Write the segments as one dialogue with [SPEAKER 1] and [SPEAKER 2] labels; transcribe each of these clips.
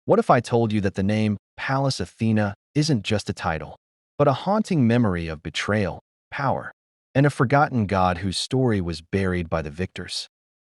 [SPEAKER 1] What if I told you that the name Pallas Athena isn't just a title, but a haunting memory of betrayal, power, and a forgotten god whose story was buried by the victors?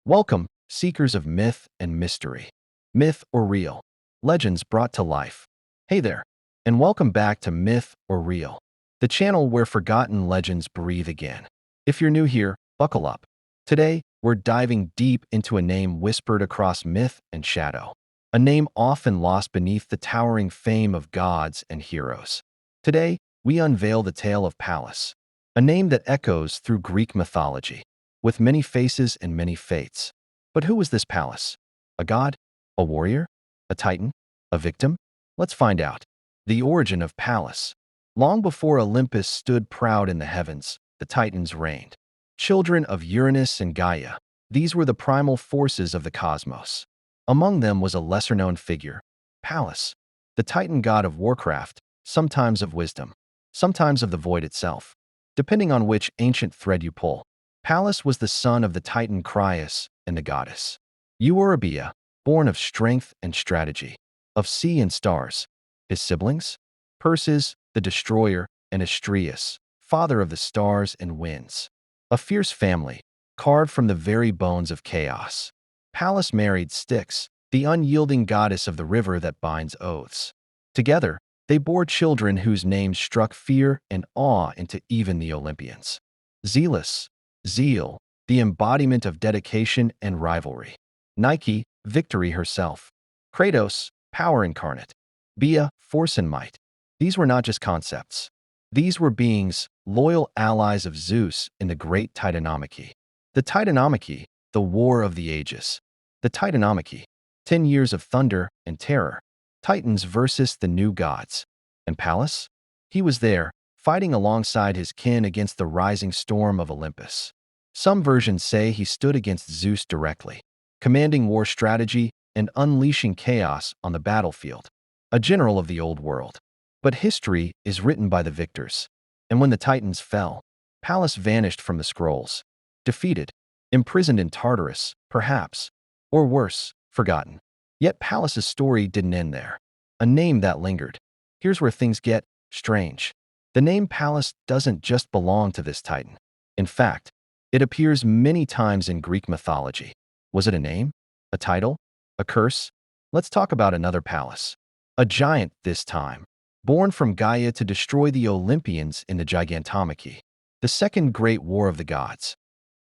[SPEAKER 1] Welcome, seekers of myth and mystery. Myth or real? Legends brought to life. Hey there, and welcome back to Myth or Real, the channel where forgotten legends breathe again. If you're new here, buckle up. Today, we're diving deep into a name whispered across myth and shadow, a name often lost beneath the towering fame of gods and heroes. Today, we unveil the tale of Pallas, a name that echoes through Greek mythology, with many faces and many fates. But who was this Pallas? A god? A warrior? A titan? A victim? Let's find out. The origin of Pallas. Long before Olympus stood proud in the heavens, the Titans reigned. Children of Uranus and Gaia, these were the primal forces of the cosmos. Among them was a lesser-known figure, Pallas, the Titan god of warcraft, sometimes of wisdom, sometimes of the void itself, depending on which ancient thread you pull. Pallas was the son of the Titan Crius and the goddess Eurybia, born of strength and strategy, of sea and stars. His siblings? Perses, the destroyer, and Astraeus, father of the stars and winds. A fierce family, carved from the very bones of chaos. Pallas married Styx, the unyielding goddess of the river that binds oaths. Together, they bore children whose names struck fear and awe into even the Olympians. Zealous, zeal, the embodiment of dedication and rivalry. Nike, victory herself. Kratos, power incarnate. Bia, force and might. These were not just concepts. These were beings, loyal allies of Zeus in the great Titanomachy. The Titanomachy, the war of the ages. The Titanomachy, 10 years of thunder and terror. Titans versus the new gods. And Pallas? He was there, fighting alongside his kin against the rising storm of Olympus. Some versions say he stood against Zeus directly, commanding war strategy and unleashing chaos on the battlefield. A general of the old world. But history is written by the victors. And when the Titans fell, Pallas vanished from the scrolls. Defeated, imprisoned in Tartarus, perhaps, or worse, forgotten. Yet Pallas's story didn't end there. A name that lingered. Here's where things get strange. The name Pallas doesn't just belong to this titan. In fact, it appears many times in Greek mythology. Was it a name? A title? A curse? Let's talk about another Pallas. A giant this time, born from Gaia to destroy the Olympians in the Gigantomachy, the second great war of the gods.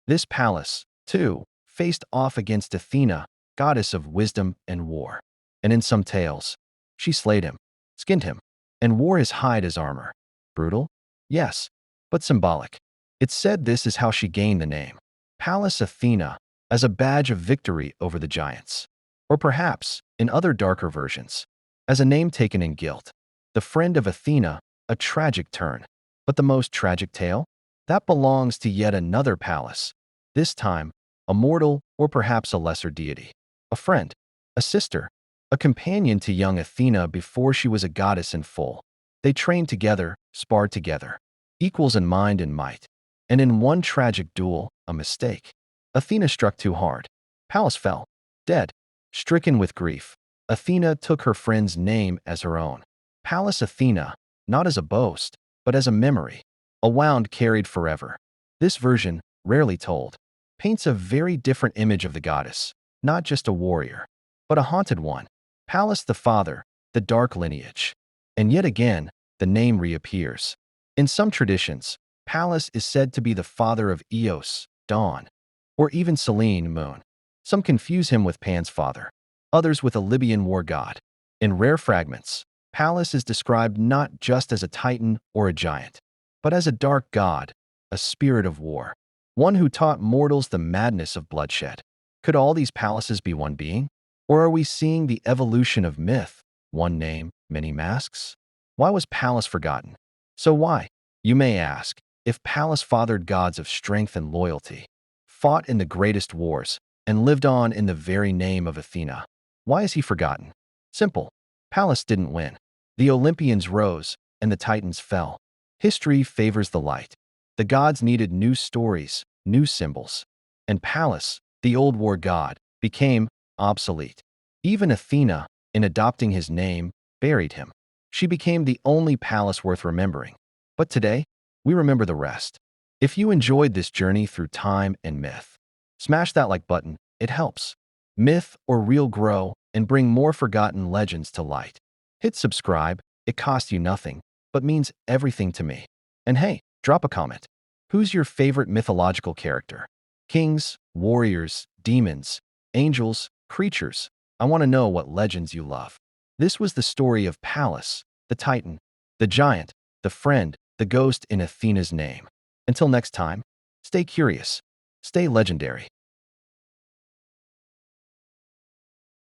[SPEAKER 1] This Pallas, too, faced off against Athena, goddess of wisdom and war. And in some tales, she slayed him, skinned him, and wore his hide as armor. Brutal? Yes, but symbolic. It's said this is how she gained the name, Pallas Athena, as a badge of victory over the giants. Or perhaps, in other darker versions, as a name taken in guilt. The friend of Athena, a tragic turn. But the most tragic tale? That belongs to yet another Pallas. This time, a mortal or perhaps a lesser deity. A friend, a sister, a companion to young Athena before she was a goddess in full. They trained together, sparred together, equals in mind and might. And in one tragic duel, a mistake. Athena struck too hard. Pallas fell, dead, stricken with grief. Athena took her friend's name as her own. Pallas Athena, not as a boast, but as a memory, a wound carried forever. This version, rarely told, paints a very different image of the goddess, not just a warrior, but a haunted one. Pallas the father, the dark lineage. And yet again, the name reappears. In some traditions, Pallas is said to be the father of Eos, dawn, or even Selene, moon. Some confuse him with Pan's father, others with a Libyan war god. In rare fragments, Pallas is described not just as a titan or a giant, but as a dark god, a spirit of war, one who taught mortals the madness of bloodshed. Could all these Pallases be one being? Or are we seeing the evolution of myth, one name, many masks? Why was Pallas forgotten? So why, you may ask, if Pallas fathered gods of strength and loyalty, fought in the greatest wars, and lived on in the very name of Athena, why is he forgotten? Simple. Pallas didn't win. The Olympians rose, and the Titans fell. History favors the light. The gods needed new stories, new symbols. And Pallas, the old war god, became obsolete. Even Athena, in adopting his name, buried him. She became the only Pallas worth remembering. But today, we remember the rest. If you enjoyed this journey through time and myth, smash that like button. It helps myth or real grow and bring more forgotten legends to light. Hit subscribe. It costs you nothing, but means everything to me. And hey, drop a comment. Who's your favorite mythological character? Kings, warriors, demons, angels, creatures. I want to know what legends you love. This was the story of Pallas, the Titan, the giant, the friend, the ghost in Athena's name. Until next time, stay curious, stay legendary.